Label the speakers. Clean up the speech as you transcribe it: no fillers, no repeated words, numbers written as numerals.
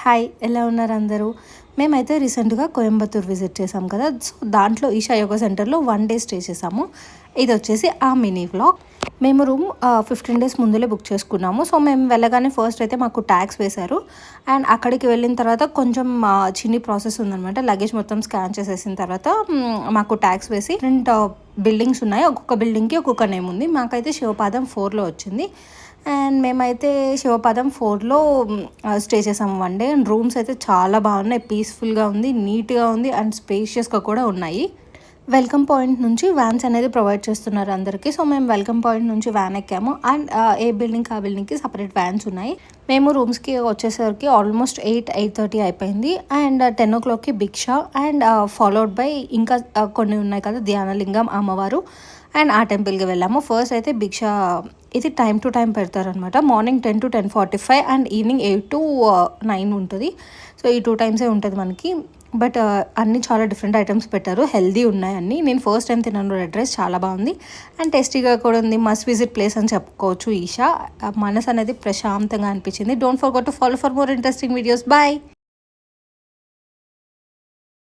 Speaker 1: Hi, ఎలా ఉన్నారు అందరూ? మేమైతే రీసెంట్గా కోయంబత్తూర్ విజిట్ చేసాం కదా. సో దాంట్లో ఈషా యోగా సెంటర్లో 1 డే స్టే చేసాము. ఇది వచ్చేసి ఆ మినీ వ్లాగ్. మేము రూమ్ 15 days ముందులే బుక్ చేసుకున్నాము. సో మేము వెళ్ళగానే ఫస్ట్ అయితే మాకు ట్యాక్స్ వేశారు. అండ్ అక్కడికి వెళ్ళిన తర్వాత కొంచెం చిన్ని ప్రాసెస్ ఉందనమాట. లగేజ్ మొత్తం స్కాన్ చేసేసిన తర్వాత మాకు ట్యాక్స్ వేసి డిఫరెంట్ బిల్డింగ్స్ ఉన్నాయి. ఒక్కొక్క బిల్డింగ్కి ఒక్కొక్క నేమ్ ఉంది. మాకైతే శివపాదం 4లో వచ్చింది. అండ్ మేమైతే శివపాదం 4లో స్టే చేసాము 1 day. అండ్ రూమ్స్ అయితే చాలా బాగున్నాయి, పీస్ఫుల్గా ఉంది, నీట్గా ఉంది అండ్ స్పేషియస్గా కూడా ఉన్నాయి. వెల్కమ్ పాయింట్ నుంచి వ్యాన్స్ అనేది ప్రొవైడ్ చేస్తున్నారు అందరికీ. సో మేము వెల్కమ్ పాయింట్ నుంచి వ్యాన్ ఎక్కాము. అండ్ ఏ బిల్డింగ్కి ఆ బిల్డింగ్కి సపరేట్ వ్యాన్స్ ఉన్నాయి. మేము రూమ్స్కి వచ్చేసరికి ఆల్మోస్ట్ 8-8:30 అయిపోయింది. అండ్ 10 o'clockకి భిక్ష అండ్ ఫాలోడ్ బై ఇంకా కొన్ని ఉన్నాయి కదా, ధ్యానలింగం అమ్మవారు. అండ్ ఆ టెంపుల్కి వెళ్ళాము. ఫస్ట్ అయితే భిక్ష ఇది టైం టు టైం పెడతారనమాట. Morning 10 to 10:45 and evening 8 to 9 ఉంటుంది. సో ఈ 2 times ఉంటుంది మనకి. బట్ అన్నీ చాలా డిఫరెంట్ ఐటమ్స్ పెట్టారు, హెల్దీ ఉన్నాయి అన్నీ. నేను ఫస్ట్ టైం తిన్నాను రెడ్ రైస్, చాలా బాగుంది అండ్ టేస్టీగా కూడా ఉంది. మస్ట్ విజిట్ ప్లేస్ అని చెప్పుకోవచ్చు ఈషా. మనసు అనేది ప్రశాంతంగా అనిపించింది. Don't forget to follow for more interesting videos. Bye.